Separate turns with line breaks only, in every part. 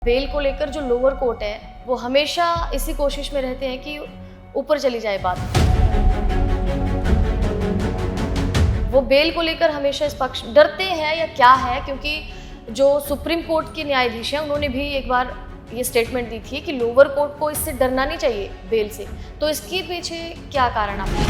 Bell को लेकर जो लोअर कोर्ट है वो हमेशा इसी कोशिश में रहते हैं कि ऊपर चली जाए बात। वो बेल को लेकर हमेशा इस पक्ष डरते हैं या क्या है, क्योंकि जो सुप्रीम कोर्ट के न्यायाधीश हैं उन्होंने भी एक बार ये स्टेटमेंट दी थी कि लोअर कोर्ट को इससे डरना नहीं चाहिए बेल से। तो इसके पीछे क्या कारण आपको?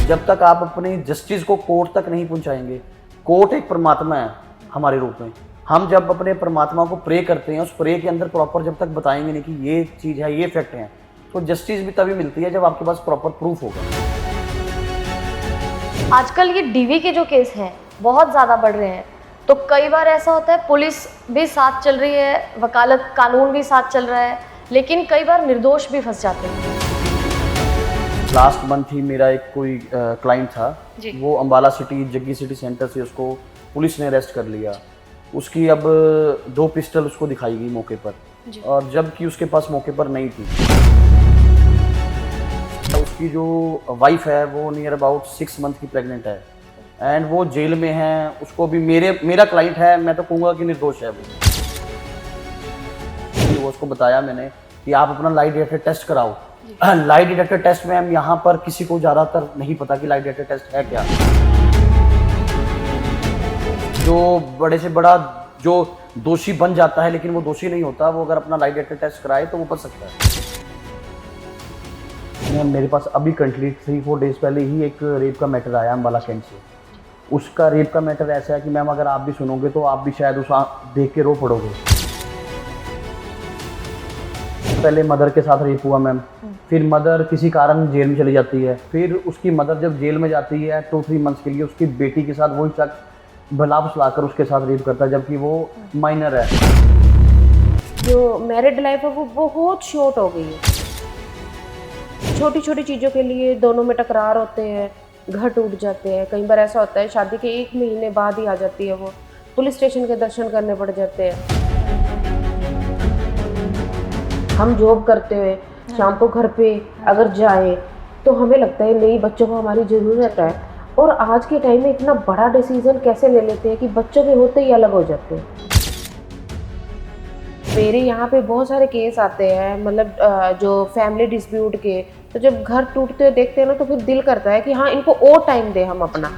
जब तक आप अपनी जस्टिस को कोर्ट तक नहीं पहुंचाएंगे, कोर्ट एक परमात्मा है हमारे रूप में, हम जब अपने परमात्मा को प्रे करते हैं, उस प्रे के अंदर प्रॉपर जब तक बताएंगे नहीं कि ये चीज़ है, ये फैक्ट है, तो जस्टिस भी तभी मिलती है जब आपके पास प्रॉपर प्रूफ होगा।
आजकल ये डीवी के जो केस हैं बहुत ज़्यादा बढ़ रहे हैं, तो कई बार ऐसा होता है पुलिस भी साथ चल रही है, वकालत कानून भी साथ चल रहा है, लेकिन कई बार निर्दोष भी फंस जाते हैं।
लास्ट मंथ ही मेरा एक कोई क्लाइंट था, वो Ambala city Jaggi city centre से उसको पुलिस ने अरेस्ट कर लिया। उसकी अब 2 पिस्टल उसको दिखाई गई मौके पर, और जबकि उसके पास मौके पर नहीं थी। उसकी जो वाइफ है वो नियर अबाउट 6 मंथ की प्रेग्नेंट है, एंड वो जेल में है। उसको भी मेरा क्लाइंट है, मैं तो कहूँगा कि निर्दोष है वो। उसको बताया मैंने कि आप अपना लाई डिटेक्टर टेस्ट कराओ। लाई डिटेक्टर टेस्ट में हम यहाँ पर किसी को ज़्यादातर नहीं पता कि लाई डिटेक्टर टेस्ट है क्या। जो बड़े से बड़ा जो दोषी बन जाता है लेकिन वो दोषी नहीं होता, वो अगर अपना लाई डिटेक्टर टेस्ट कराए तो वो बच सकता है। मेरे पास अभी करंटली 3-4 डेज पहले ही एक रेप का मैटर आया अम्बाला कैंट से। उसका रेप का मैटर ऐसा है कि मैम अगर आप भी सुनोगे तो आप भी शायद उस देख के रो पड़ोगे। पहले मदर के साथ रेप हुआ मैम, फिर मदर किसी कारण जेल में चली जाती है, फिर उसकी मदर जब जेल में जाती है 2-3 मंथ्स के लिए उसकी बेटी के साथ वही शख्स भला फुसलाकर उसके साथ रेप करता है, जबकि वो माइनर है।
जो मैरिड लाइफ है वो बहुत शॉर्ट हो गई है। छोटी छोटी चीज़ों के लिए दोनों में टकरार होते हैं, घर टूट जाते हैं। कई बार ऐसा होता है शादी के 1 महीने बाद ही आ जाती है वो, पुलिस स्टेशन के दर्शन करने पड़ जाते हैं। हम जॉब करते हुए शाम को घर पे अगर जाए तो हमें लगता है नहीं, बच्चों को हमारी ज़रूरत है, और आज के टाइम में इतना बड़ा डिसीजन कैसे ले लेते हैं कि बच्चों के होते ही अलग हो जाते हैं। मेरे यहाँ पे बहुत सारे केस आते हैं, मतलब जो फैमिली डिस्प्यूट के, तो जब घर टूटते हुए देखते हैं ना तो फिर दिल करता है कि हाँ, इनको और टाइम दे हम अपना।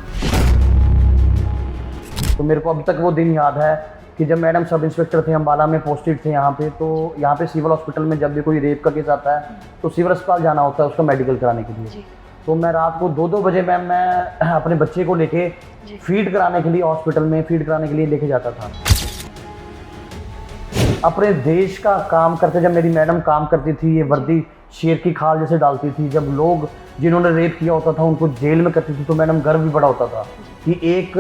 तो मेरे को अब तक वो दिन याद है कि जब मैडम सब इंस्पेक्टर थे, अम्बाला में पोस्टेड थे यहाँ पे, तो यहाँ पे सिविल हॉस्पिटल में जब भी कोई रेप का केस आता है तो सिविल अस्पताल जाना होता है उसका मेडिकल कराने के लिए। तो मैं रात को 2-2 बजे मैम मैं अपने बच्चे को लेके फीड कराने के लिए हॉस्पिटल में फीड कराने के लिए लेके जाता था। अपने देश का काम करते जब मेरी मैडम काम करती थी, ये वर्दी शेर की खाल जैसे डालती थी। जब लोग जिन्होंने रेप किया होता था उनको जेल में करती थी, तो मैडम गर्व भी बड़ा होता था कि एक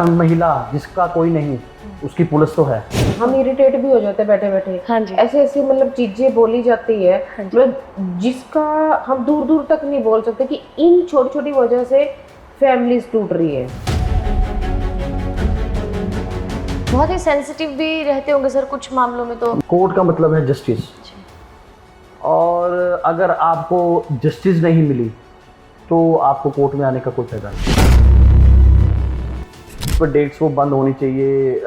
महिला जिसका कोई नहीं, उसकी पुलिस तो है।
हम इरिटेट भी हो जाते हैं बैठे बैठे।
हाँ जी।
ऐसे ऐसे मतलब चीजें बोली जाती है, मतलब जिसका हम दूर दूर तक नहीं बोल सकते कि इन छोटी छोटी वजह से फैमिलीज टूट रही है।
बहुत ही सेंसिटिव भी रहते होंगे सर कुछ मामलों में। तो
कोर्ट का मतलब है जस्टिस, और अगर आपको जस्टिस नहीं मिली तो आपको कोर्ट में आने का कोई फायदा नहीं। पर डेट्स वो बंद होनी चाहिए,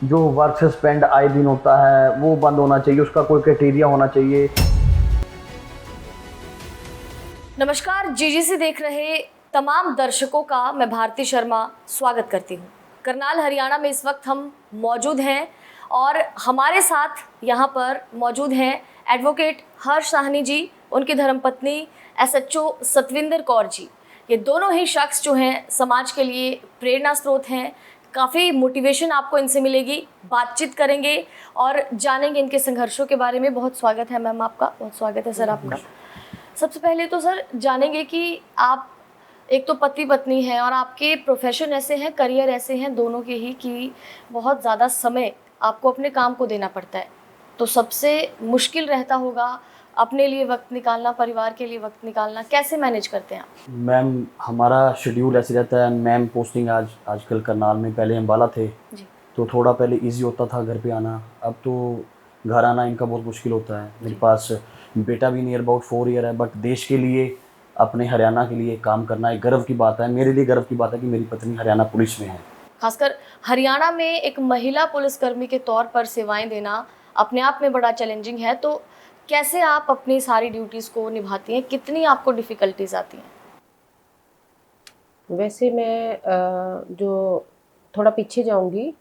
जो वर्क सस्पेंड आए दिन होता है वो बंद होना चाहिए, उसका कोई क्राइटेरिया होना चाहिए।
नमस्कार, जीजीसी देख रहे तमाम दर्शकों का मैं भारती शर्मा स्वागत करती हूँ। करनाल हरियाणा में इस वक्त हम मौजूद हैं और हमारे साथ यहाँ पर मौजूद हैं एडवोकेट हर्ष साहनी जी, उनकी धर्मपत्नी एसएचओ सतविंदर कौर जी। ये दोनों ही शख्स जो हैं समाज के लिए प्रेरणा स्रोत हैं। काफ़ी मोटिवेशन आपको इनसे मिलेगी। बातचीत करेंगे और जानेंगे इनके संघर्षों के बारे में। बहुत स्वागत है मैम आपका, बहुत स्वागत है सर आपका। सबसे पहले तो सर जानेंगे कि आप एक तो पति पत्नी हैं और आपके प्रोफेशन ऐसे हैं, करियर ऐसे हैं दोनों के ही, कि बहुत ज़्यादा समय आपको अपने काम को देना पड़ता है। तो सबसे मुश्किल रहता होगा अपने लिए वक्त निकालना, परिवार के लिए वक्त निकालना। कैसे मैनेज करते हैं आप?
मैम हमारा शेड्यूल ऐसे रहता है, मैम पोस्टिंग आजकल करनाल में, पहले अम्बाला थे
जी।
तो थोड़ा पहले इजी होता था घर पे आना, अब तो घर आना इनका बहुत मुश्किल होता है। मेरे पास बेटा भी नियर अबाउट 4 ईयर है, बट देश के लिए, अपने हरियाणा के लिए काम करना एक गर्व की बात है। मेरे लिए गर्व की बात है कि मेरी पत्नी हरियाणा पुलिस में है।
खासकर हरियाणा में एक महिला पुलिसकर्मी के तौर पर सेवाएं देना अपने आप में बड़ा चैलेंजिंग है। तो कैसे आप अपनी सारी ड्यूटीज़ को निभाती हैं, कितनी आपको डिफ़िकल्टीज आती हैं?
वैसे मैं जो थोड़ा पीछे जाऊंगी,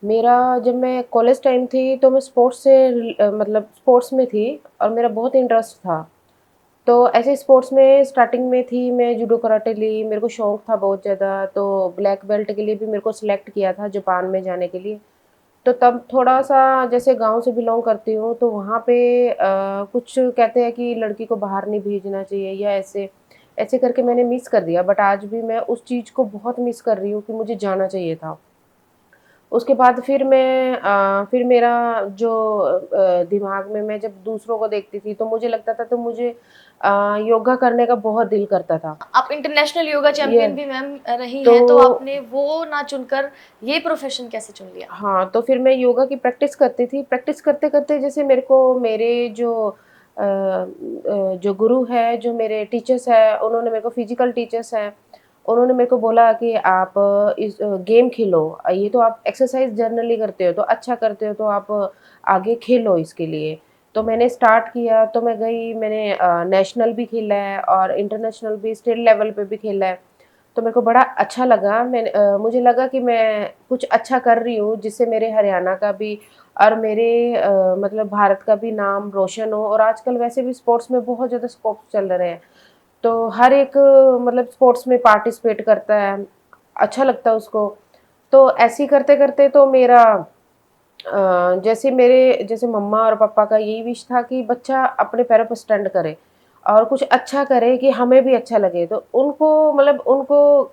मेरा जब मैं कॉलेज टाइम थी तो मैं स्पोर्ट्स से मतलब स्पोर्ट्स में थी और मेरा बहुत इंटरेस्ट था। तो ऐसे स्पोर्ट्स में स्टार्टिंग में थी, मैं जूडो कराटे ली, मेरे को शौक था बहुत ज़्यादा। तो ब्लैक बेल्ट के लिए भी मेरे को सिलेक्ट किया था जापान में जाने के लिए। तो तब थोड़ा-सा, जैसे गाँव से बिलॉन्ग करती हूँ, तो वहाँ पे कुछ कहते हैं कि लड़की को बाहर नहीं भेजना चाहिए या ऐसे, ऐसे करके मैंने मिस कर दिया। बट आज भी मैं उस चीज़ को बहुत मिस कर रही हूँ कि मुझे जाना चाहिए था। उसके बाद फिर मेरा जो दिमाग में मैं जब दूसरों को देखती थी तो मुझे लगता था, तो मुझे योगा करने का बहुत दिल करता था।
आप इंटरनेशनल योगा
ये
चैंपियन भी मैम रही
तो
हैं, तो आपने वो ना चुनकर ये प्रोफेशन कैसे चुन लिया?
हाँ, तो फिर मैं योगा की प्रैक्टिस करती थी। प्रैक्टिस करते-करते जैसे मेरे को मेरे जो गुरु है, जो मेरे टीचर्स हैं, उन्होंने मेरे को फिज़िकल टीचर्स हैं, उन्होंने मेरे को बोला कि आप इस गेम खेलो। ये तो आप एक्सरसाइज़ जनरली करते हो, तो अच्छा करते हो, तो आप आगे खेलो इसके लिए। तो मैंने स्टार्ट किया, तो मैं गई, मैंने नेशनल भी खेला है और इंटरनेशनल भी, स्टेट लेवल पे भी खेला है। तो मेरे को बड़ा अच्छा लगा। मुझे लगा कि मैं कुछ अच्छा कर रही हूँ, जिससे मेरे हरियाणा का भी और मेरे मतलब भारत का भी नाम रोशन हो। और आजकल वैसे भी स्पोर्ट्स में बहुत ज़्यादा स्कोप चल रहे हैं, तो हर एक मतलब स्पोर्ट्स में पार्टिसिपेट करता है, अच्छा लगता है उसको। तो ऐसे ही करते-करते तो मेरा जैसे मम्मा और पापा का यही विश था कि बच्चा अपने पैरों पर स्टैंड करे और कुछ अच्छा करे कि हमें भी अच्छा लगे। तो उनको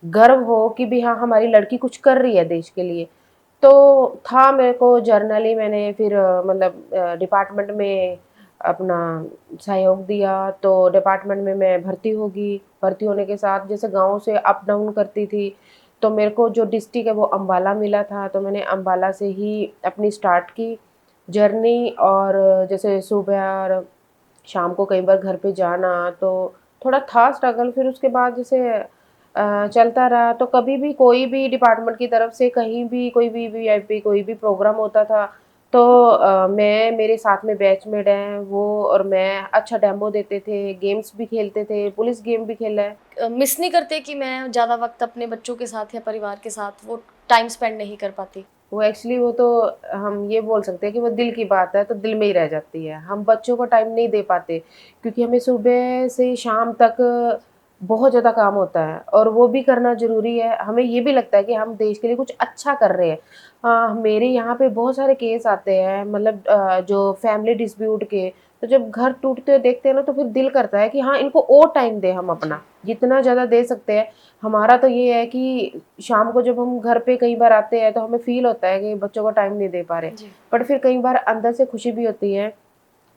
गर्व हो कि भी हाँ, हमारी लड़की कुछ कर रही है देश के लिए। तो था मेरे को जर्नली, मैंने फिर डिपार्टमेंट में अपना सहयोग दिया। तो डिपार्टमेंट में मैं भर्ती होगी। भर्ती होने के साथ जैसे गाँव से अप डाउन करती थी, तो मेरे को जो डिस्ट्रिक्ट है वो अम्बाला मिला था, तो मैंने अम्बाला से ही अपनी स्टार्ट की जर्नी। और जैसे सुबह और शाम को कई बार घर पे जाना, तो थोड़ा था स्ट्रगल। फिर उसके बाद जैसे चलता रहा, तो कभी भी कोई भी डिपार्टमेंट की तरफ से कहीं भी कोई भी वीआईपी कोई भी प्रोग्राम होता था, तो मैं, मेरे साथ में बैचमेट हैं वो और मैं अच्छा डेमो देते थे, गेम्स भी खेलते थे, पुलिस गेम भी खेला है।
मिस नहीं करते कि मैं ज़्यादा वक्त अपने बच्चों के साथ या परिवार के साथ वो टाइम स्पेंड नहीं कर पाती?
वो एक्चुअली वो तो हम ये बोल सकते हैं कि वो दिल की बात है, तो दिल में ही रह जाती है। हम बच्चों को टाइम नहीं दे पाते, क्योंकि हमें सुबह से शाम तक बहुत ज़्यादा काम होता है और वो भी करना ज़रूरी है। हमें ये भी लगता है कि हम देश के लिए कुछ अच्छा कर रहे हैं। मेरे यहाँ पे बहुत सारे केस आते हैं, मतलब जो फैमिली डिस्प्यूट के। तो जब घर टूटते हुए देखते हैं ना, तो फिर दिल करता है कि हाँ, इनको और टाइम दें हम अपना, जितना ज़्यादा दे सकते हैं। हमारा तो ये है कि शाम को जब हम घर पे कई बार आते हैं, तो हमें फ़ील होता है कि बच्चों को टाइम नहीं दे पा रहे।
जी।
बट फिर कई बार अंदर से खुशी भी होती है,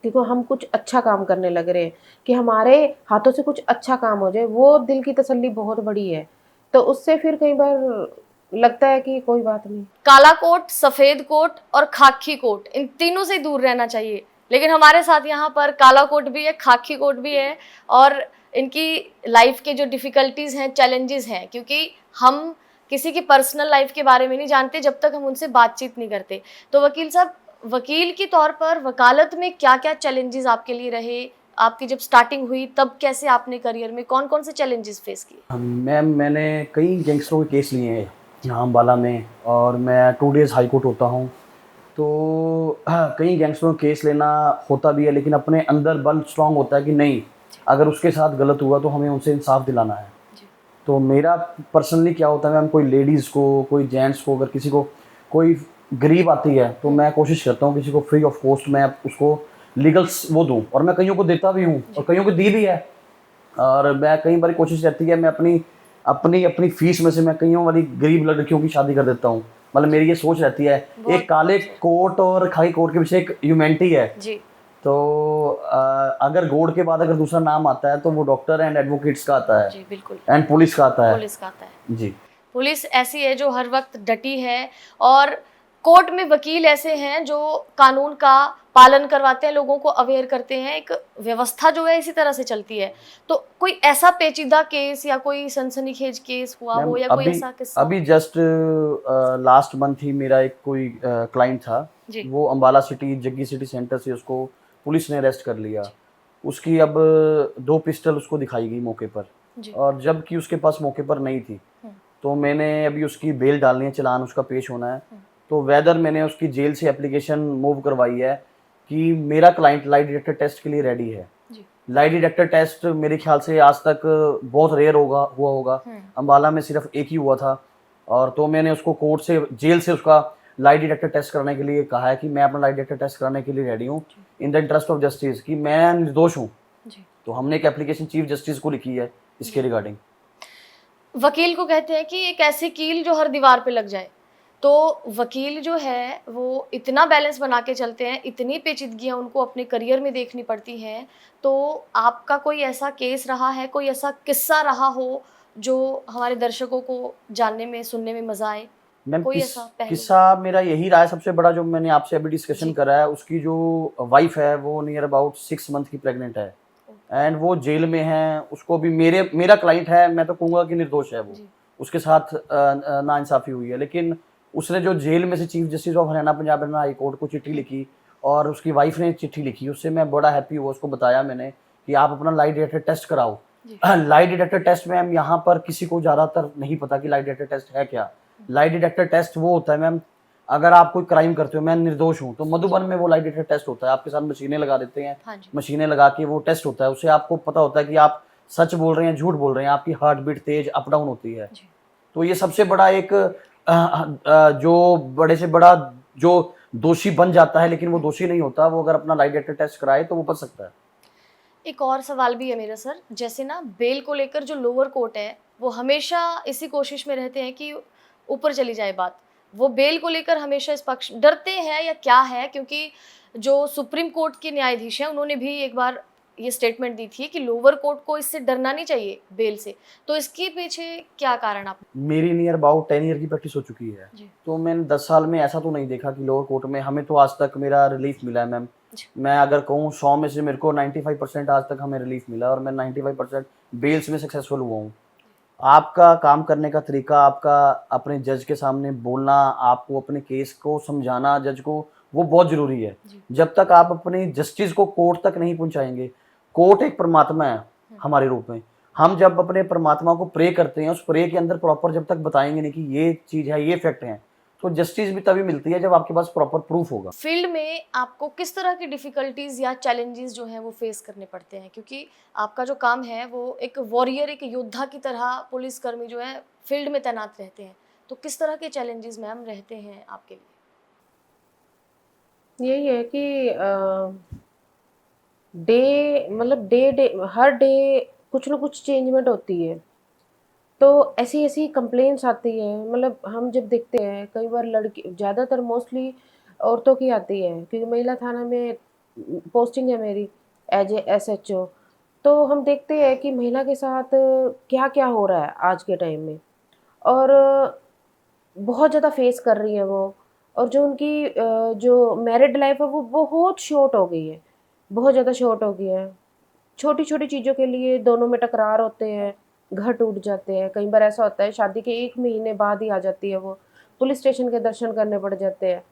देखो हम कुछ अच्छा काम करने लग रहे हैं, कि हमारे हाथों से कुछ अच्छा काम हो जाए, वो दिल की तसल्ली बहुत बड़ी है। तो उससे फिर कई बार लगता है कि कोई बात नहीं।
काला कोट, सफ़ेद कोट और खाकी कोट, इन तीनों से दूर रहना चाहिए। लेकिन हमारे साथ यहाँ पर काला कोट भी है, खाकी कोट भी है और इनकी लाइफ के जो डिफ़िकल्टीज़ हैं, चैलेंजेस हैं, क्योंकि हम किसी की पर्सनल लाइफ के बारे में नहीं जानते जब तक हम उनसे बातचीत नहीं करते। तो वकील साहब, वकील के तौर पर वकालत में क्या-क्या चैलेंजेस आपके लिए रहे? आपकी जब स्टार्टिंग हुई तब कैसे आपने करियर में कौन-कौन से चैलेंजेस फेस किए?
मैम, मैंने कई गैंगस्टरों के केस लिए हैं यहाँ अम्बाला में, और मैं 2 डेज़ हाई कोर्ट होता हूँ। तो हाँ, कई गैंगस्टरों का केस लेना होता भी है, लेकिन अपने अंदर बल स्ट्रांग होता है कि नहीं, अगर उसके साथ गलत हुआ तो हमें उनसे इंसाफ दिलाना है। तो मेरा पर्सनली क्या होता है मैम, कोई लेडीज़ को, कोई जेंट्स को, अगर किसी को कोई गरीब आती है, तो मैं कोशिश करता हूँ किसी को फ्री ऑफ कॉस्ट मैं उसको लीगल्स वो दूँ, और मैं कईयों को देता भी हूँ और कईयों को दी भी है। और मैं कई बार कोशिश रहती है, मैं अपनी अपनी अपनी फीस में से मैं कईयों वाली गरीब लड़कियों की शादी कर देता हूँ। मतलब मेरी ये सोच रहती है, एक काले कोट और खाकी कोट के पीछे एक ह्यूमैनिटी है।
जी।
तो अगर गॉड के बाद अगर दूसरा नाम आता है तो वो डॉक्टर एंड एडवोकेट्स का आता है।
जी, बिल्कुल।
एंड पुलिस का आता है।
पुलिस का आता है।
जी।
पुलिस ऐसी है जो हर वक्त डटी है और कोर्ट में वकील ऐसे हैं जो कानून का पालन करवाते हैं, लोगों को अवेयर करते हैं, एक व्यवस्था जो है इसी तरह से चलती है। तो कोई ऐसा पेचीदा केस या कोई सनसनीखेज केस हुआ हो या कोई ऐसा किस्सा?
अभी जस्ट लास्ट मंथ ही मेरा एक कोई क्लाइंट था,
जी।
वो Ambala city Jaggi city centre से उसको पुलिस ने अरेस्ट कर लिया। उसकी अब 2 पिस्टल उसको दिखाई गई मौके पर,
जी।
और जबकि उसके पास मौके पर नहीं थी। तो मैंने अभी उसकी बेल डालनी है, चालान उसका पेश होना है। तो वेदर मैंने उसकी जेल से एप्लीकेशन मूव करवाई है कि मेरा क्लाइंट लाई डिटेक्टर टेस्ट के लिए रेडी है। लाई डिटेक्टर टेस्ट मेरे ख्याल से आज तक बहुत रेयर हुआ होगा, अंबाला में सिर्फ एक ही हुआ था। और तो मैंने उसको कोर्ट से, जेल से उसका लाई डिटेक्टर टेस्ट कराने के लिए कहा है कि मैं अपना लाई डिटेक्टर टेस्ट कराने के लिए रेडी हूँ, in the interest of justice, कि मैं निर्दोष हूँ। तो हमने एक एप्लीकेशन चीफ जस्टिस को लिखी है इसके रिगार्डिंग।
वकील को कहते हैं कि एक ऐसी कील जो हर दीवार पे लग जाए। तो वकील जो है वो इतना बैलेंस बना के चलते हैं, इतनी पेचीदगियाँ उनको अपने करियर में देखनी पड़ती हैं। तो आपका कोई ऐसा केस रहा है, कोई ऐसा किस्सा रहा हो जो हमारे दर्शकों को जानने में, सुनने में मजा आए?
मैम
कोई ऐसा पहलू?
किस्सा मेरा यही रहा है सबसे बड़ा, जो मैंने आपसे अभी डिस्कशन करा है। उसकी जो वाइफ है वो नियर अबाउट 6 मंथ की प्रेग्नेंट है, एंड वो जेल में है। उसको भी मेरा क्लाइंट है, मैं तो कहूँगा कि निर्दोष है वो, उसके साथ नाइंसाफ़ी हुई है। लेकिन उसने जो जेल में से chief justice of Haryana Punjab and high court को चिट्ठी लिखी, और उसकी वाइफ ने चिट्ठी लिखी, उससे मैं बड़ा हैप्पी हुआ। उसको बताया मैंने कि आप अपना लाई डिटेक्टर टेस्ट कराओ। लाई डिटेक्टर टेस्ट में हम यहाँ पर किसी को ज़्यादातर नहीं पता कि लाई डिटेक्टर टेस्ट है क्या। लाई डिटेक्टर टेस्ट वो होता है मैम, अगर आप कोई क्राइम करते हो, मैं निर्दोष हूँ, तो मधुबन में वो लाई डिटेक्टर टेस्ट होता है। आपके साथ मशीनें लगा देते हैं, मशीनें लगा के वो टेस्ट होता है। उससे आपको पता होता है कि आप सच बोल रहे हैं, झूठ बोल रहे हैं, आपकी हार्ट बीट तेज अप डाउन होती है। तो ये सबसे बड़ा एक जो बड़े से बड़ा जो दोषी बन जाता है, लेकिन वो दोषी नहीं होता, वो अगर अपना लाई डिटेक्टर टेस्ट कराए तो वो बच सकता है।
एक और सवाल भी है मेरा सर, जैसे ना बेल को लेकर जो लोअर कोर्ट है वो हमेशा इसी कोशिश में रहते हैं कि ऊपर चली जाए बात। वो बेल को लेकर हमेशा इस पक्ष डरते हैं या क्या है? क्योंकि जो सुप्रीम कोर्ट के न्यायाधीश हैं उन्होंने भी एक बार ये स्टेटमेंट दी थी कि लोअर कोर्ट को इससे डरना नहीं चाहिए बेल से। तो इसके पीछे क्या कारण? आप
मेरी नियर अबाउट 10 ईयर की प्रैक्टिस हो चुकी है, तो मैंने 10 साल में ऐसा तो नहीं देखा कि लोअर कोर्ट में हमें तो आज तक मेरा रिलीफ मिला है मैम। मैं अगर कहूँ 100 में से मेरे को 95% आज तक हमें रिलीफ मिला, और मैं 95% बेल्स में सक्सेसफुल हुआ हूँ। आपका काम करने का तरीका, आपका अपने जज के सामने बोलना, आपको अपने केस को समझाना जज को, वो बहुत ज़रूरी है। जब तक आप अपनी जस्टिस को कोर्ट तक नहीं पहुंचाएंगे, कोर्ट एक परमात्मा है हमारे रूप में, हम जब अपने परमात्मा को प्रे करते हैं, उस प्रे के अंदर प्रॉपर जब तक बताएंगे नहीं कि ये चीज़ है, ये फैक्ट है, तो जस्टिस भी तभी मिलती है जब आपके पास प्रॉपर प्रूफ होगा।
फील्ड में आपको किस तरह की डिफिकल्टीज या चैलेंजेस जो हैं वो फेस करने पड़ते हैं? क्योंकि आपका जो काम है वो एक वॉरियर, एक योद्धा की तरह पुलिसकर्मी जो है फील्ड में तैनात रहते हैं। तो किस तरह के चैलेंजेस मैम रहते हैं आपके लिए?
यही है कि डे हर डे कुछ ना कुछ चेंजमेंट होती है। तो ऐसी ऐसी कंप्लेंट्स आती है, मतलब हम जब देखते हैं कई बार लड़की, ज़्यादातर मोस्टली औरतों की आती है, क्योंकि महिला थाना में पोस्टिंग है मेरी एज ए SHO। तो हम देखते हैं कि महिला के साथ क्या क्या हो रहा है आज के टाइम में, और बहुत ज़्यादा फेस कर रही है वो। और जो उनकी जो मैरिड लाइफ है वो बहुत शॉर्ट हो गई है, बहुत ज़्यादा शॉर्ट हो गई है। छोटी छोटी चीज़ों के लिए दोनों में टकरार होते हैं, घर टूट जाते हैं। कई बार ऐसा होता है शादी के 1 महीने बाद ही आ जाती है वो, पुलिस स्टेशन के दर्शन करने पड़ जाते हैं।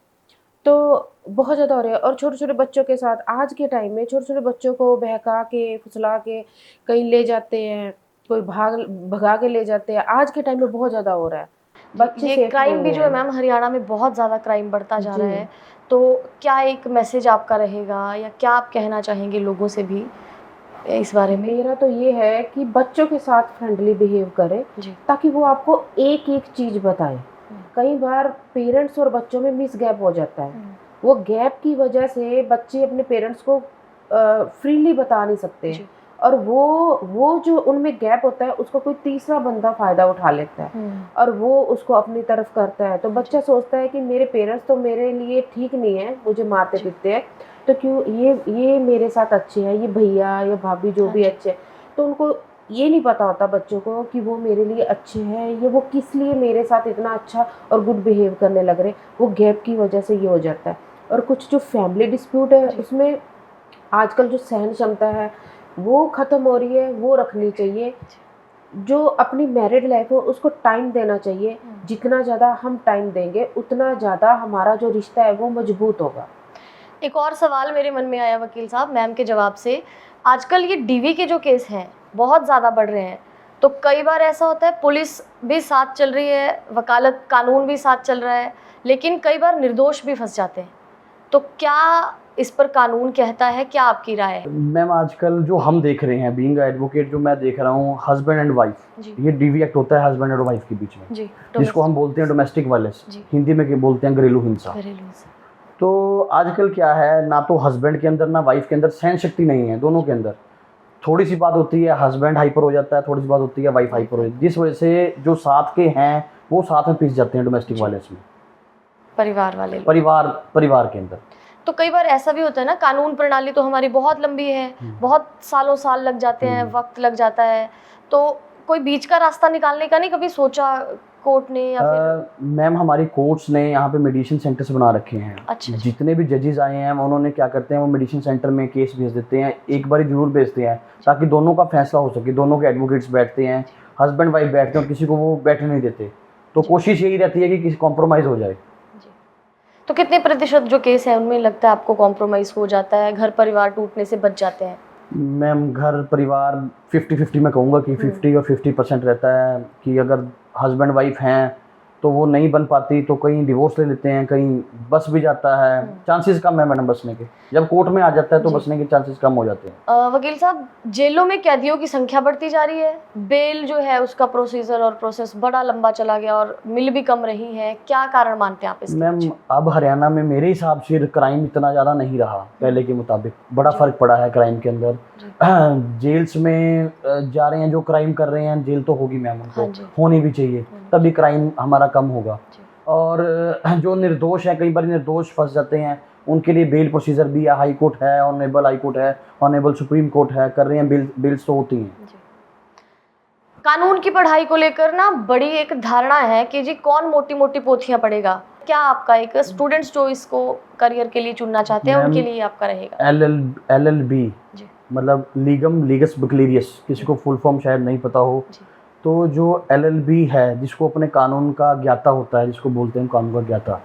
तो बहुत ज़्यादा हो रहा है। और छोटे छोटे बच्चों के साथ आज के टाइम में, छोटे छोटे बच्चों को बहका के, फुसला के कहीं ले जाते हैं, कोई भगा के ले जाते हैं। आज के टाइम में बहुत ज़्यादा हो रहा है। बच्चे
ये
सेफ
क्राइम
नहीं
भी जो है
हैं।
मैम हरियाणा में बहुत ज़्यादा क्राइम बढ़ता जा रहा है। तो क्या एक मैसेज आपका रहेगा या क्या आप कहना चाहेंगे लोगों से भी इस बारे में?
मेरा तो ये है कि बच्चों के साथ फ्रेंडली बिहेव करें, ताकि वो आपको एक एक चीज़ बताएं। कई बार पेरेंट्स और बच्चों में मिस गैप हो जाता है। वो गैप की वजह से बच्चे अपने पेरेंट्स को फ्रीली बता नहीं सकते, और वो जो उनमें गैप होता है उसको कोई तीसरा बंदा फ़ायदा उठा लेता है, और वो उसको अपनी तरफ करता है। तो बच्चा सोचता है कि मेरे पेरेंट्स तो मेरे लिए ठीक नहीं है, मुझे मारते पीटते हैं, तो क्यों ये मेरे साथ अच्छे हैं, ये भैया या भाभी जो भी अच्छे हैं, तो उनको ये नहीं पता होता बच्चों को कि वो मेरे लिए अच्छे हैं, ये वो किस लिए मेरे साथ इतना अच्छा और गुड बिहेव करने लग रहे, वो गैप की वजह से ये हो जाता है। और कुछ जो फैमिली डिस्प्यूट है उसमें आजकल जो सहन क्षमता है वो ख़त्म हो रही है, वो रखनी चाहिए। जो अपनी मैरिड लाइफ है उसको टाइम देना चाहिए, जितना ज़्यादा हम टाइम देंगे उतना ज़्यादा हमारा जो रिश्ता है वो मजबूत होगा।
एक और सवाल मेरे मन में आया वकील साहब मैम के जवाब से, आजकल ये डीवी के जो केस हैं बहुत ज़्यादा बढ़ रहे हैं, तो कई बार ऐसा होता है पुलिस भी साथ चल रही है, वकालत कानून भी साथ चल रहा है, लेकिन कई बार निर्दोष भी फंस जाते हैं, तो क्या इस पर कानून कहता है, क्या आपकी राय है?
मैम आजकल जो हम देख रहे हैं बीइंग एडवोकेट, जो मैं देख रहा हूँ हस्बैंड एंड वाइफ,
जी
ये डीवी एक्ट होता है हस्बैंड और वाइफ के बीच में,
जी,
जिसको हम बोलते हैं डोमेस्टिक वायलेंस,
जी।
हिंदी में बोलते हैं घरेलू हिंसा।
घरेलू हिंसा।
तो आजकल क्या है, ना तो हस्बैंड के अंदर ना वाइफ के अंदर सहन शक्ति नहीं है, दोनों के अंदर थोड़ी सी बात होती है हस्बैंड हाइपर हो जाता है, थोड़ी सी बात होती है वाइफ हाइपर हो जाती है, जिस वजह से जो साथ के हैं वो साथ में पिस जाते हैं डोमेस्टिक वायलेंस में,
परिवार वाले लोग।
परिवार के अंदर।
तो कई बार ऐसा भी होता है ना, कानून प्रणाली तो हमारी बहुत लंबी है, बहुत सालों साल लग जाते हैं, वक्त लग जाता है, तो कोई बीच का रास्ता निकालने का नहीं कभी सोचा कोर्ट ने या फिर?
मैम हमारी कोर्ट्स ने यहाँ पे मेडिएशन सेंटर्स बना रखे हैं।
अच्छा।
जितने भी जजेस आए हैं उन्होंने क्या करते हैं, वो मेडिएशन सेंटर में केस भेज देते हैं, एक बार जरूर भेजते हैं ताकि दोनों का फैसला हो सके। दोनों के एडवोकेट्स बैठते हैं, हस्बैंड वाइफ बैठते हैं और किसी को वो बैठने नहीं देते, तो कोशिश यही रहती है कि किसी कॉम्प्रोमाइज़ हो जाए।
तो कितने प्रतिशत जो केस है उनमें लगता है आपको कॉम्प्रोमाइज़ हो जाता है, घर परिवार टूटने से बच जाते हैं?
मैम घर परिवार 50-50 मैं कहूँगा कि 50 और 50% रहता है कि अगर हस्बैंड वाइफ हैं तो वो नहीं बन पाती तो कहीं डिवोर्स ले लेते हैं, कहीं बस भी जाता है, चांसेस कम है मैडम बसने के। जब कोर्ट में आ जाता है तो बसने के चांसेस कम हो जाते हैं।
वकील साहब, जेलों में कैदियों की संख्या बढ़ती जा रही है, बेल जो है उसका प्रोसीजर और प्रोसेस बड़ा लंबा चला गया और मिल भी कम रही है, क्या कारण मानते हैं आप इसके?
मैम अब हरियाणा में मेरे हिसाब से क्राइम इतना ज़्यादा नहीं रहा पहले के मुताबिक, बड़ा फ़र्क पड़ा है क्राइम के अंदर। जेल्स में जा रहे हैं जो क्राइम कर रहे हैं, जेल तो होगी मैम, उनको होनी भी चाहिए, तभी क्राइम हमारा कम होगा। और जो निर्दोष हैं, कई बार निर्दोष फंस जाते हैं, उनके लिए बेल प्रोसीजर भी है, हाई कोर्ट है, ऑनरेबल हाई कोर्ट है, ऑनरेबल सुप्रीम कोर्ट है, कर रहे हैं, बिल्स तो होती हैं।
कानून की पढ़ाई को लेकर ना बड़ी एक धारणा है कि जी कौन मोटी मोटी पोथियां पढ़ेगा, क्या आपका एक स्टूडेंट्स जो इसको करियर के लिए चुनना चाहते हैं उनके लिए आपका रहेगा?
LLB मतलब लीगम लीगस बकलीरियस, किसी को फुल फॉर्म शायद नहीं पता हो, तो जो LLB है जिसको अपने कानून का ज्ञाता होता है, जिसको बोलते हैं कानून का ज्ञाता,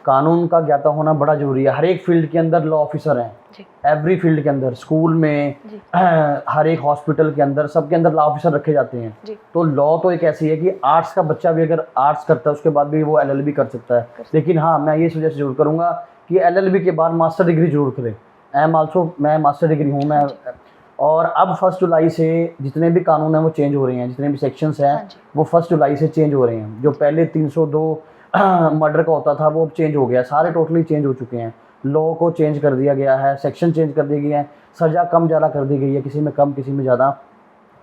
कानून का ज्ञाता होना बड़ा जरूरी है। हर एक फील्ड के अंदर लॉ ऑफिसर हैं, एवरी फील्ड के अंदर, स्कूल में, हर एक हॉस्पिटल के अंदर, सबके अंदर लॉ ऑफिसर रखे जाते हैं। तो लॉ तो एक ऐसी है कि आर्ट्स का बच्चा भी अगर आर्ट्स करता है उसके बाद भी वो LLB कर सकता है, लेकिन हाँ मैं ये सजेस्ट जरूर करूँगा कि LLB के बाद मास्टर डिग्री जरूर करें। मैं मास्टर डिग्री हूँ मैं। और अब 1 जुलाई से जितने भी कानून हैं वो चेंज हो रहे हैं, जितने भी सेक्शंस हैं वो 1 जुलाई से चेंज हो रहे हैं। जो पहले 302 मर्डर का होता था वो अब चेंज हो गया, सारे टोटली चेंज हो चुके हैं। लॉ को चेंज कर दिया गया है, सेक्शन चेंज कर दिए गए हैं, सज़ा कम ज़्यादा कर दी गई है, किसी में कम किसी में ज़्यादा।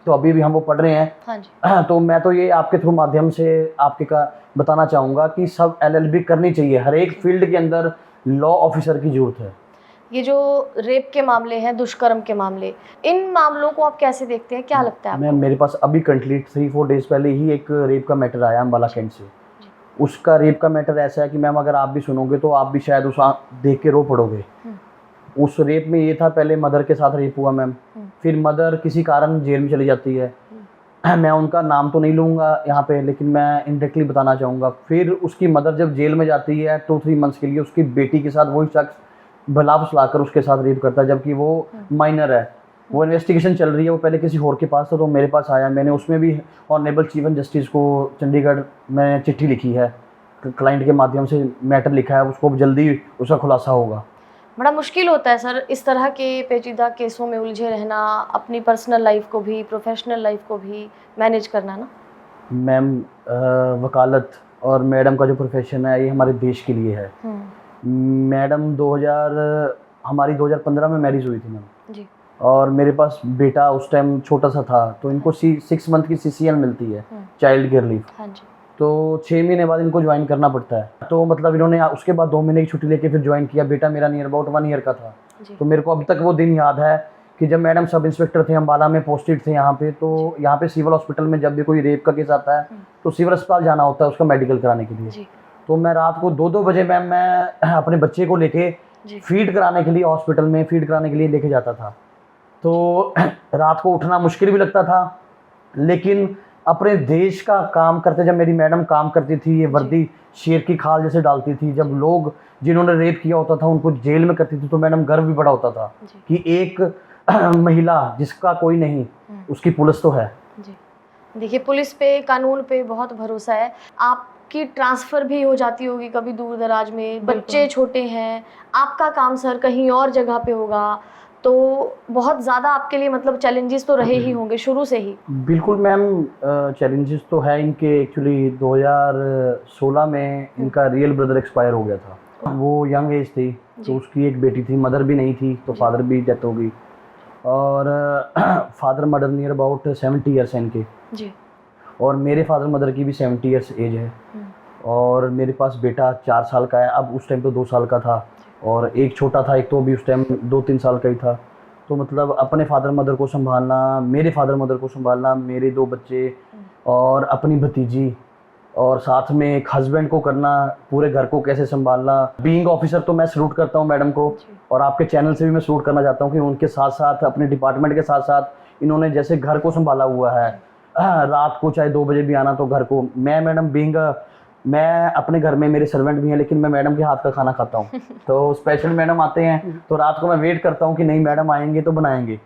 तो अभी भी हम वो पढ़ रहे हैं। तो मैं तो ये आपके थ्रू माध्यम से आपके का बताना चाहूँगा कि सब LLB करनी चाहिए। हर एक फील्ड के अंदर लॉ ऑफिसर की ज़रूरत है।
ये जो रेप के मामले हैं, दुष्कर्म के मामले, इन मामलों को आप कैसे देखते हैं, क्या लगता है आपको?
मैम मेरे पास अभी कंप्लीट 3-4 डेज पहले ही एक रेप का मैटर आया अम्बाला कैंट से। उसका रेप का मैटर ऐसा है कि मैम अगर आप भी सुनोगे तो आप भी शायद उस देख के रो पड़ोगे। उस रेप में ये था, पहले मदर के साथ रेप हुआ मैम, फिर मदर किसी कारण जेल में चली जाती है। मैं उनका नाम तो नहीं लूँगा यहाँ पे, लेकिन मैं इनडायरेक्टली बताना चाहूँगा। फिर उसकी मदर जब जेल में जाती है 2-3 मंथ्स के लिए, उसकी बेटी के साथ वही शख्स भला फुसलाकर उसके साथ रेप करता है, जबकि वो माइनर है। वो इन्वेस्टिगेशन चल रही है, वो पहले किसी और के पास था तो मेरे पास आया। मैंने उसमें भी ऑनरेबल चीफ जस्टिस को चंडीगढ़ में चिट्ठी लिखी है, क्लाइंट के माध्यम से मैटर लिखा है, उसको जल्दी उसका खुलासा होगा।
बड़ा मुश्किल होता है सर इस तरह के पेचीदा केसों में उलझे रहना, अपनी पर्सनल लाइफ को भी प्रोफेशनल लाइफ को भी मैनेज करना ना।
मैम वकालत और मैडम का जो प्रोफेशन है ये हमारे देश के लिए है। मैडम हमारी 2015 में मैरिज हुई थी मैम जी, और मेरे पास बेटा उस टाइम छोटा सा था, तो इनको 6 मंथ की CCL मिलती है, चाइल्ड केयर लीव। तो 6 महीने बाद इनको ज्वाइन करना पड़ता है। तो मतलब इन्होंने उसके बाद 2 महीने की छुट्टी लेके फिर ज्वाइन किया। बेटा मेरा नियर अबाउट 1 ईयर का था। तो मेरे को अब तक वो दिन याद है कि जब मैडम सब इंस्पेक्टर थे अम्बाला में पोस्टेड थे यहाँ पे, तो यहाँ पे सिविल हॉस्पिटल में जब भी कोई रेप का केस आता है तो सिविल अस्पताल जाना होता है उसका मेडिकल कराने के लिए।
जी।
तो मैं रात को 2-2 बजे मैम मैं अपने बच्चे को लेके फीड कराने के लिए हॉस्पिटल में फीड कराने के लिए लेके जाता था। तो रात को उठना मुश्किल भी लगता था, लेकिन अपने देश का काम करते, जब मेरी मैडम काम करती थी, ये वर्दी शेर की खाल जैसे डालती थी, जब लोग जिन्होंने रेप किया होता था उनको जेल में करती थी, तो मैडम गर्व भी बड़ा होता था कि एक महिला जिसका कोई नहीं उसकी पुलिस तो है।
जी। देखिए, पुलिस पे, कानून पे बहुत भरोसा है। आपकी ट्रांसफ़र भी हो जाती होगी कभी दूर दराज में, बच्चे छोटे हैं, आपका काम सर कहीं और जगह पे होगा, तो बहुत ज़्यादा आपके लिए मतलब चैलेंजेस तो रहे ही होंगे शुरू से ही।
बिल्कुल मैम, चैलेंजेस तो है इनके। एक्चुअली 2016 में इनका रियल ब्रदर एक्सपायर हो गया था। वो यंग एज थी, तो उसकी एक बेटी थी, मदर भी नहीं थी, तो फादर भी डेथ हो गई। और father mother near about 70 years हैं इनके
जी।
और मेरे फादर मदर की भी 70 ईयर्स एज है। और मेरे पास बेटा 4 साल का है, अब उस टाइम तो 2 साल का था, और एक छोटा था, एक तो अभी उस टाइम 2-3 साल का ही था। तो मतलब अपने फादर मदर को संभालना, मेरे फादर मदर को संभालना, मेरे 2 बच्चे और अपनी भतीजी, और साथ में एक हस्बैंड को करना, पूरे घर को कैसे संभालना। बीइंग ऑफिसर तो मैं सलूट करता हूँ मैडम को, और आपके चैनल से भी मैं सलूट करना चाहता हूँ कि उनके साथ साथ अपने डिपार्टमेंट के साथ साथ इन्होंने जैसे घर को संभाला हुआ है। रात को चाहे 2 बजे भी आना तो घर को, मैं मैडम बीइंग, मैं अपने घर में मेरे सर्वेंट भी हैं, लेकिन मैं मैडम के हाथ का खाना खाता हूँ। तो स्पेशल मैडम आते हैं तो रात को मैं वेट करता हूँ कि नहीं मैडम आएंगे तो बनाएंगे।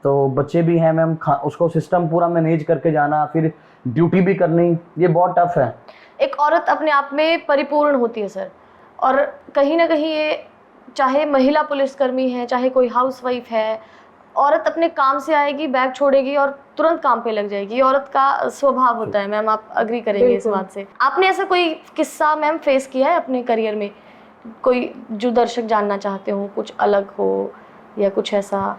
तो बच्चे भी हैं मैम, उसको सिस्टम पूरा मैनेज करके जाना, फिर ड्यूटी भी करनी, ये बहुत टफ है।
एक औरत अपने आप में परिपूर्ण होती है सर, और कहीं ना कहीं ये, चाहे महिला पुलिसकर्मी है, चाहे कोई हाउसवाइफ है, औरत अपने काम से आएगी, बैग छोड़ेगी और तुरंत काम पे लग जाएगी। औरत का स्वभाव होता है मैम, आप अग्री करेंगे इस बात से। आपने ऐसा कोई किस्सा मैम फेस किया है अपने करियर में, कोई जो दर्शक जानना चाहते हो, कुछ अलग हो या कुछ ऐसा,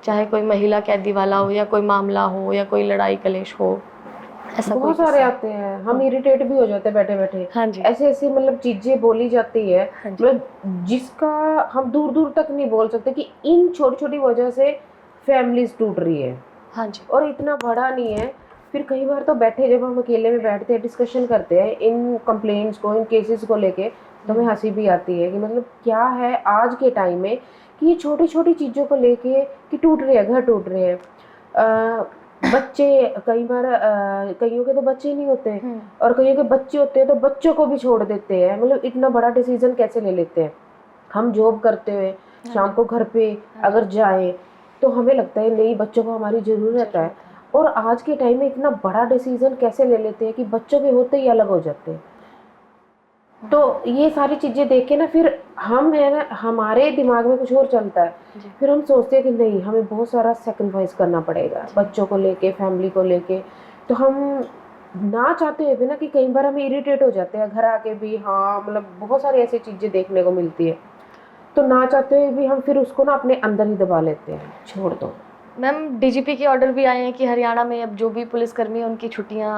चाहे कोई महिला कैदी वाला हो या कोई मामला हो या कोई लड़ाई कलेश हो, ऐसा
बहुत सारे आते हैं, हम इरिटेट भी हो जाते हैं बैठे बैठे।
हाँ जी।
ऐसे ऐसे मतलब चीजें बोली जाती है, मतलब जिसका हम दूर दूर तक नहीं बोल सकते कि इन छोटी छोटी वजह से फैमिलीज टूट रही है।
हाँ जी।
और इतना बड़ा नहीं है। फिर कई बार तो बैठे, जब हम अकेले में बैठते हैं, डिस्कशन करते हैं इन कंप्लेंट्स को, इन केसेस को लेके, तो हमें हंसी भी आती है कि मतलब क्या है आज के टाइम में कि ये छोटी छोटी चीज़ों को लेके कि टूट रहे हैं, घर टूट रहे हैं। बच्चे कई बार, कईयों के तो बच्चे नहीं होते, और कईयों के बच्चे होते हैं तो बच्चों को भी छोड़ देते हैं। मतलब इतना बड़ा डिसीजन कैसे ले लेते हैं। हम जॉब करते हुए शाम को घर पे अगर जाए तो हमें लगता है नहीं, बच्चों को हमारी ज़रूरत है, और आज के टाइम में इतना बड़ा डिसीजन कैसे ले लेते हैं कि बच्चों के होते ही अलग हो जाते हैं। तो ये सारी चीज़ें देख के ना, फिर हम है ना, हमारे दिमाग में कुछ और चलता है, फिर हम सोचते हैं कि नहीं, हमें बहुत सारा सेक्रीफाइस करना पड़ेगा बच्चों को लेके, फैमिली को लेके। तो हम ना चाहते हुए भी ना कि कई बार हमें इरिटेट हो जाते हैं घर आके भी। हाँ, मतलब बहुत सारी ऐसी चीज़ें देखने को मिलती है, तो ना चाहते हुए भी हम फिर उसको ना अपने अंदर ही दबा लेते हैं, छोड़ दो।
मैम, डीजीपी के ऑर्डर भी आए हैं कि हरियाणा में अब जो भी पुलिसकर्मी हैं उनकी छुट्टियां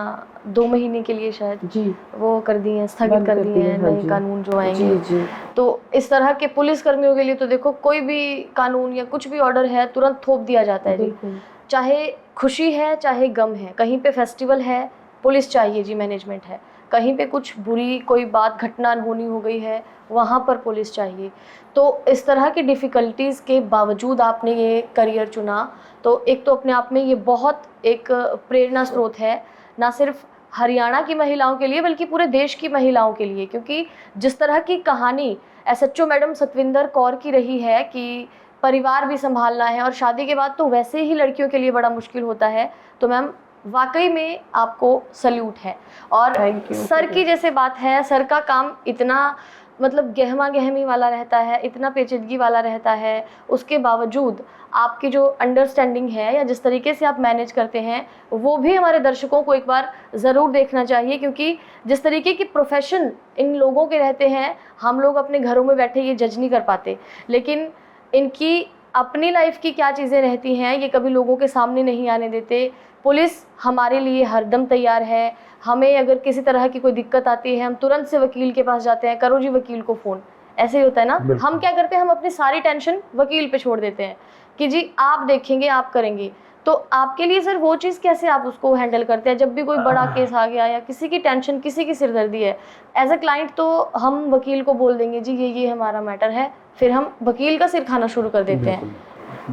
2 महीने के लिए शायद
जी
वो कर दी हैं, स्थगित कर दी हैं, नए कानून जो आएंगे।
जी जी।
तो इस तरह के पुलिसकर्मियों के लिए तो देखो, कोई भी कानून या कुछ भी ऑर्डर है तुरंत थोप दिया जाता है जी। चाहे खुशी है चाहे गम है, कहीं पे फेस्टिवल है पुलिस चाहिए जी, मैनेजमेंट है, कहीं पे कुछ बुरी कोई बात घटना होनी हो गई है वहाँ पर पुलिस चाहिए। तो इस तरह की डिफ़िकल्टीज़ के बावजूद आपने ये करियर चुना, तो एक तो अपने आप में ये बहुत एक प्रेरणा स्रोत है, ना सिर्फ हरियाणा की महिलाओं के लिए बल्कि पूरे देश की महिलाओं के लिए। क्योंकि जिस तरह की कहानी एसएचओ मैडम सतविंदर कौर की रही है कि परिवार भी संभालना है और शादी के बाद तो वैसे ही लड़कियों के लिए बड़ा मुश्किल होता है, तो मैम वाकई में आपको सल्यूट है। और सर की जैसे बात है, सर का काम इतना मतलब गहमा गहमी वाला रहता है, इतना पेचीदगी वाला रहता है, उसके बावजूद आपकी जो अंडरस्टैंडिंग है या जिस तरीके से आप मैनेज करते हैं वो भी हमारे दर्शकों को एक बार ज़रूर देखना चाहिए। क्योंकि जिस तरीके की प्रोफेशन इन लोगों के रहते हैं, हम लोग अपने घरों में बैठे ये जज नहीं कर पाते, लेकिन इनकी अपनी लाइफ की क्या चीज़ें रहती हैं ये कभी लोगों के सामने नहीं आने देते। पुलिस हमारे लिए हरदम तैयार है, हमें अगर किसी तरह की कोई दिक्कत आती है हम तुरंत से वकील के पास जाते हैं, करो जी वकील को फ़ोन, ऐसे ही होता है ना।
बिल्कुल।
हम क्या करते हैं, हम अपनी सारी टेंशन वकील पे छोड़ देते हैं कि जी आप देखेंगे, आप करेंगे। तो आपके लिए सर वो चीज़ कैसे आप उसको हैंडल करते हैं जब भी कोई बड़ा केस आ गया या किसी की टेंशन, किसी की सिरदर्दी है? एज अ क्लाइंट तो हम वकील को बोल देंगे जी ये हमारा मैटर है, फिर हम वकील का सिर खाना शुरू कर देते हैं।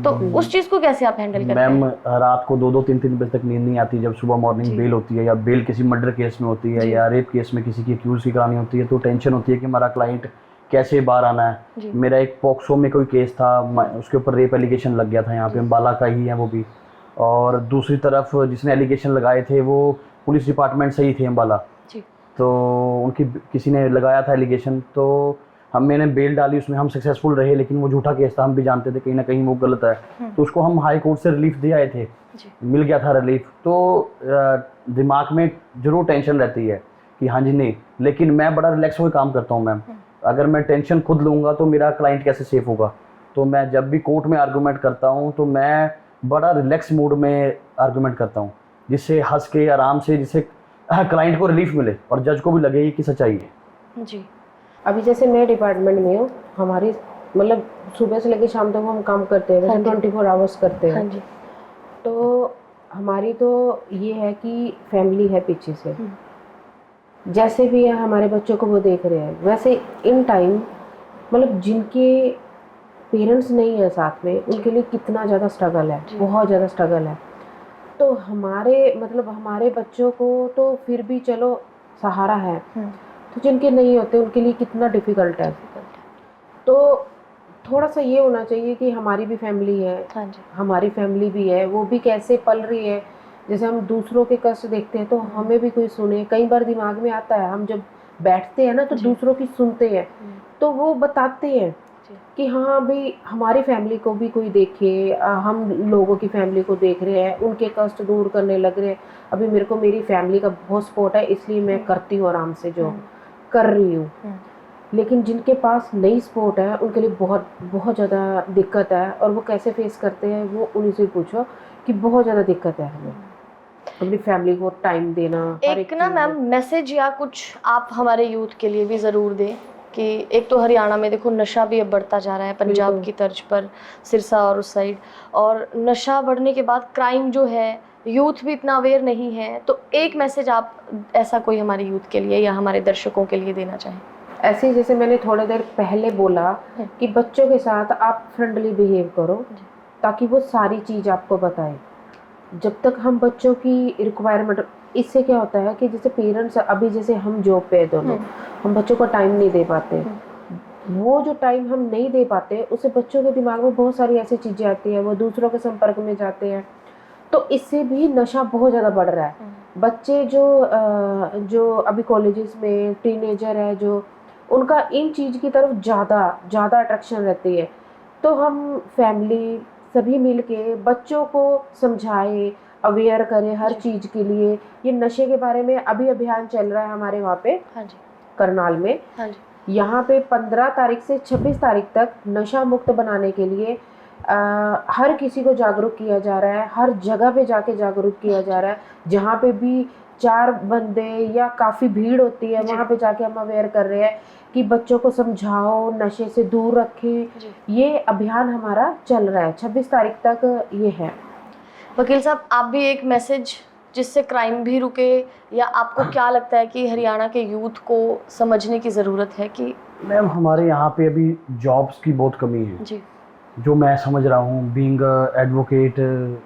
तो उस चीज़ को कैसे आप हैंडल करते हैं?
मैम रात को 2-2 3-3 बजे तक नींद नहीं आती जब सुबह मॉर्निंग बेल होती है, या बेल किसी मर्डर केस में होती है या रेप केस में किसी की एक्यूज की करानी होती है, तो टेंशन होती है कि हमारा क्लाइंट कैसे बाहर आना है। मेरा एक पॉक्सो में कोई केस था, उसके ऊपर रेप एलिगेशन लग गया था, यहाँ पे अम्बाला का ही है वो भी, और दूसरी तरफ जिसने एलिगेशन लगाए थे वो पुलिस डिपार्टमेंट से ही थे अम्बाला, तो उनकी किसी ने लगाया था एलिगेशन, तो मैंने बेल डाली उसमें, हम सक्सेसफुल रहे, लेकिन वो झूठा केस था, हम भी जानते थे कहीं ना कहीं वो गलत है, तो उसको हम हाई कोर्ट से रिलीफ दे आए थे, मिल गया था रिलीफ। तो दिमाग में जरूर टेंशन रहती है कि हाँ जी नहीं, लेकिन मैं बड़ा रिलैक्स होकर काम करता हूँ मैम। अगर मैं टेंशन खुद लूँगा तो मेरा क्लाइंट कैसे सेफ होगा। तो मैं जब भी कोर्ट में आर्गूमेंट करता हूँ तो मैं बड़ा रिलैक्स मूड में आर्गूमेंट करता हूँ, जिससे हंस के आराम से, जिससे क्लाइंट को रिलीफ मिले और जज को भी लगे कि सच्चाई है।
जी।
अभी जैसे मैं डिपार्टमेंट में हूँ, हमारी मतलब सुबह से लेकर शाम तक हम काम करते हैं, वैसे 24 आवर्स करते हैं।
हाँ जी।
तो हमारी तो ये है कि फैमिली है पीछे से, जैसे भी है हमारे बच्चों को वो देख रहे हैं। वैसे इन टाइम मतलब जिनके पेरेंट्स नहीं है साथ में, उनके लिए कितना ज़्यादा स्ट्रगल है, बहुत ज़्यादा स्ट्रगल है। तो हमारे मतलब हमारे बच्चों को तो फिर भी चलो सहारा है, तो जिनके नहीं होते उनके लिए कितना डिफ़िकल्ट है। तो थोड़ा सा ये होना चाहिए कि हमारी भी फैमिली है,
हाँ जी।
हमारी फैमिली भी है, वो भी कैसे पल रही है। जैसे हम दूसरों के कष्ट देखते हैं तो हमें भी कोई सुने, कई बार दिमाग में आता है, हम जब बैठते हैं ना तो दूसरों की सुनते हैं, तो वो बताते हैं कि हाँ भाई हमारी फैमिली को भी कोई देखे, हम लोगों की फैमिली को देख रहे हैं, उनके कष्ट दूर करने लग रहे हैं। अभी मेरे को मेरी फैमिली का बहुत सपोर्ट है, इसलिए मैं करती हूँ आराम से जो कर रही हूँ। लेकिन जिनके पास नहीं सपोर्ट है उनके लिए बहुत बहुत ज़्यादा दिक्कत है, और वो कैसे फेस करते हैं वो उन्हीं से पूछो कि बहुत ज़्यादा दिक्कत है हमें अपनी फैमिली को टाइम देना।
एक ना मैम मैसेज या कुछ आप हमारे यूथ के लिए भी ज़रूर दें कि एक तो हरियाणा में देखो नशा भी अब बढ़ता जा रहा है, पंजाब की तर्ज पर सिरसा और उस साइड, और नशा बढ़ने के बाद क्राइम जो है, यूथ भी इतना अवेयर नहीं है। तो एक मैसेज आप ऐसा कोई हमारे यूथ के लिए या हमारे दर्शकों के लिए देना चाहें?
ऐसे जैसे मैंने थोड़ी देर पहले बोला कि बच्चों के साथ आप फ्रेंडली बिहेव करो ताकि वो सारी चीज़ आपको बताए। जब तक हम बच्चों की रिक्वायरमेंट, इससे क्या होता है कि जैसे पेरेंट्स, अभी जैसे हम जॉब पे दोनों, हम बच्चों को टाइम नहीं दे पाते। वो जो टाइम हम नहीं दे पाते उससे बच्चों के दिमाग में बहुत सारी ऐसी चीज़ें आती हैं, वो दूसरों के संपर्क में जाते हैं, तो इससे भी नशा बहुत ज़्यादा बढ़ रहा है। बच्चे जो अभी कॉलेजेस में टीनेजर है, जो उनका इन चीज़ की तरफ ज़्यादा अट्रैक्शन रहती है। तो हम फैमिली सभी मिलके बच्चों को समझाएं, अवेयर करें हर चीज़ के लिए। ये नशे के बारे में अभी अभियान चल रहा है हमारे वहाँ पे,
हाँ जी,
करनाल में।
हाँ जी।
यहाँ पे 15 तारीख से 26 तारीख तक नशा मुक्त बनाने के लिए हर किसी को जागरूक किया जा रहा है, हर जगह पे जाके जागरूक किया जा रहा है। जहाँ पे भी 4 बंदे या काफ़ी भीड़ होती है वहाँ पे जाके हम अवेयर कर रहे हैं कि बच्चों को समझाओ, नशे से दूर रखें। ये अभियान हमारा चल रहा है, 26 तारीख तक ये है।
वकील साहब, आप भी एक मैसेज जिससे क्राइम भी रुके, या आपको क्या लगता है कि हरियाणा के यूथ को समझने की ज़रूरत है कि?
मैम हमारे यहाँ पे अभी जॉब्स की बहुत कमी है
जी,
जो मैं समझ रहा हूँ, बीइंग एडवोकेट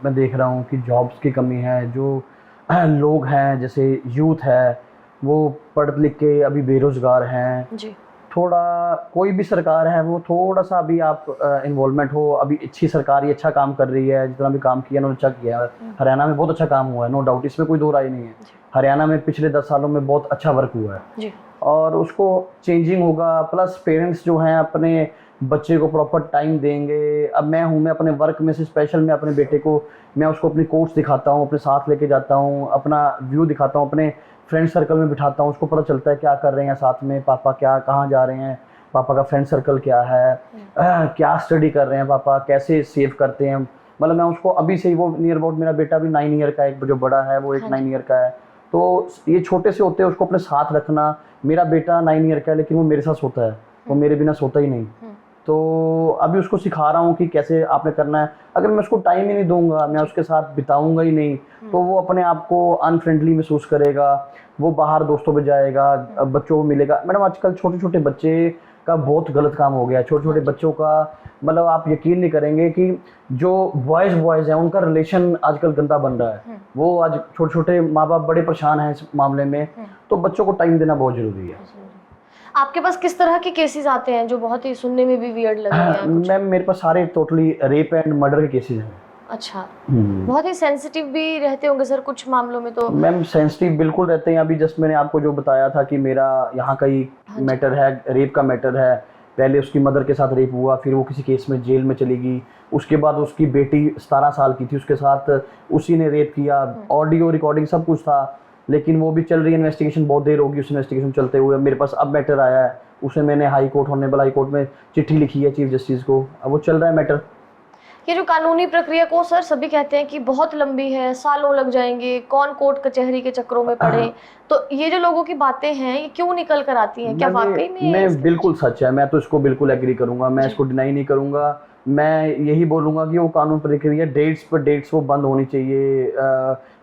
मैं देख रहा हूँ कि जॉब्स की कमी है। जो लोग हैं जैसे यूथ है वो पढ़ लिख के अभी बेरोज़गार हैं
जी।
थोड़ा, कोई भी सरकार है वो थोड़ा सा अभी आप इन्वॉल्वमेंट हो। अभी अच्छी सरकार ही अच्छा काम कर रही है, जितना भी काम किया उन्होंने अच्छा किया है। हरियाणा में बहुत अच्छा काम हुआ है, नो डाउट, इसमें कोई दो राय नहीं है। हरियाणा में पिछले 10 सालों में बहुत अच्छा वर्क हुआ है
जी।
और उसको चेंजिंग होगा। प्लस पेरेंट्स जो हैं अपने बच्चे को प्रॉपर टाइम देंगे। अब मैं अपने वर्क में से स्पेशल मैं अपने बेटे को, मैं उसको अपनी कोर्स दिखाता हूँ, अपने साथ लेके जाता हूँ, अपना व्यू दिखाता हूँ, अपने फ्रेंड सर्कल में बिठाता हूँ। उसको पता चलता है क्या कर रहे हैं साथ में, पापा क्या कहाँ जा रहे हैं, पापा का फ्रेंड सर्कल क्या है, क्या स्टडी कर रहे हैं पापा, कैसे सेव करते हैं। मतलब मैं उसको अभी से ही, वो नियर अबाउट मेरा बेटा भी 9 ईयर का है, एक जो बड़ा है वो 9 ईयर का है, तो ये छोटे से होते हैं उसको अपने साथ रखना। मेरा बेटा 9 ईयर का है लेकिन वो मेरे साथ सोता है, वो मेरे बिना सोता ही नहीं। तो अभी उसको सिखा रहा हूँ कि कैसे आपने करना है। अगर मैं उसको टाइम ही नहीं दूंगा, मैं उसके साथ बिताऊंगा ही नहीं, तो वो अपने आप को अनफ्रेंडली महसूस करेगा, वो बाहर दोस्तों पे जाएगा, बच्चों को मिलेगा। मैडम आजकल छोटे छोटे बच्चे का बहुत गलत काम हो गया है। छोटे छोटे बच्चों का मतलब आप यकीन नहीं करेंगे कि जो बॉयज़ हैं उनका रिलेशन आजकल गंदा बन रहा है। वो आज छोटे छोटे माँ बाप बड़े परेशान हैं इस मामले में, तो बच्चों को टाइम देना बहुत ज़रूरी है।
आपके पास किस तरह के केसेस आते हैं जो बहुत ही सुनने में भी वियर्ड लगे हैं?
मैम मेरे पास सारे टोटली रेप एंड मर्डर के केसेस हैं।
अच्छा, बहुत ही सेंसिटिव भी रहते होंगे सर कुछ मामलों में तो?
मैम सेंसिटिव बिल्कुल रहते हैं। अभी जस्ट मैंने आपको जो बताया था कि मेरा यहाँ का ही मैटर है, रेप का मैटर है। पहले उसकी मदर के साथ रेप हुआ, फिर वो किसी केस में जेल में चली गई। उसके बाद उसकी बेटी 17 साल की थी, उसके साथ उसी ने रेप किया, ऑडियो रिकॉर्डिंग सब कुछ था। लेकिन वो भी चल रही है इन्वेस्टिगेशन, बहुत देर होगी उस इन्वेस्टिगेशन चलते हुए। मेरे पास अब मैटर आया है, उसे मैंने high court, honourable high court में चिट्ठी लिखी है चीफ जस्टिस को। अब वो चल रहा है मैटर।
ये जो कानूनी प्रक्रिया को सर सभी कहते हैं कि बहुत लंबी है, सालों लग जाएंगे, कौन कोर्ट कचहरी के चक्रों में पड़े, तो ये जो लोगों की बातें हैं ये क्यों निकल कर आती हैं? क्या वाकई में
मैं बिल्कुल सच है, मैं तो इसको बिल्कुल एग्री करूंगा, मैं इसको डिनाई नहीं करूंगा। मैं यही बोलूंगा कि वो कानून प्रक्रिया डेट्स पर डेट्स वो बंद होनी चाहिए।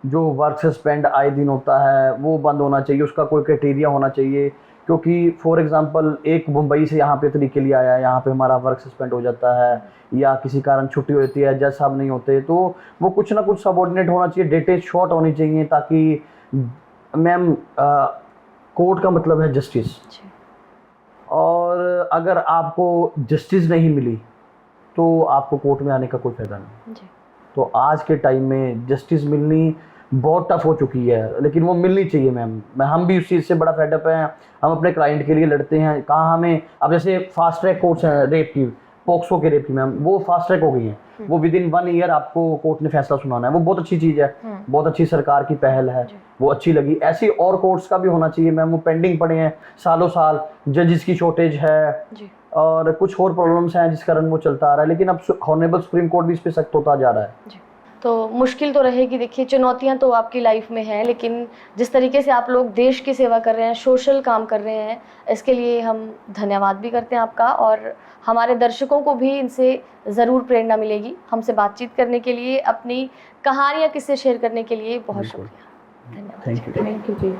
जो वर्क सस्पेंड आए दिन होता है वो बंद होना चाहिए, उसका कोई क्राइटेरिया होना चाहिए। क्योंकि फॉर एग्जांपल एक मुंबई से यहाँ पे तरीके लिए आया है, यहाँ पे हमारा वर्क सस्पेंड हो जाता है या किसी कारण छुट्टी होती है, जज साहब नहीं होते, तो वो कुछ ना कुछ सबऑर्डिनेट होना चाहिए, डेटें शॉर्ट होनी चाहिए, ताकि मैम कोर्ट का मतलब है जस्टिस। और अगर आपको जस्टिस नहीं मिली तो आपको कोर्ट में आने का कोई फायदा नहीं। तो आज के टाइम में जस्टिस मिलनी बहुत टफ हो चुकी है, लेकिन वो मिलनी चाहिए मैम। हम भी उस चीज़ से बड़ा फेडअप हैं। हम अपने क्लाइंट के लिए लड़ते हैं। कहाँ हमें अब जैसे फास्ट ट्रैक कोर्ट्स हैं रेप की, पॉक्सो के रेप की मैम, वो फास्ट ट्रैक हो गई हैं। वो विद इन 1 ईयर आपको कोर्ट ने फैसला सुनाना है। वो बहुत अच्छी चीज़ है, बहुत अच्छी सरकार की पहल है, वो अच्छी लगी। ऐसी और कोर्ट्स का भी होना चाहिए मैम। वो पेंडिंग पड़े हैं सालों साल, जजेस की शॉर्टेज है और कुछ और प्रॉब्लम्स हैं जिस कारण वो चलता आ रहा है। लेकिन अब ऑनरेबल सुप्रीम कोर्ट भी इस पर सख्त होता जा रहा है।
तो मुश्किल तो रहेगी, देखिए चुनौतियां तो आपकी लाइफ में हैं, लेकिन जिस तरीके से आप लोग देश की सेवा कर रहे हैं, सोशल काम कर रहे हैं, इसके लिए हम धन्यवाद भी करते हैं आपका। और हमारे दर्शकों को भी इनसे ज़रूर प्रेरणा मिलेगी। हमसे बातचीत करने के लिए, अपनी कहानियाँ किससे शेयर करने के लिए बहुत शुक्रिया, धन्यवाद।
Thank you
ji.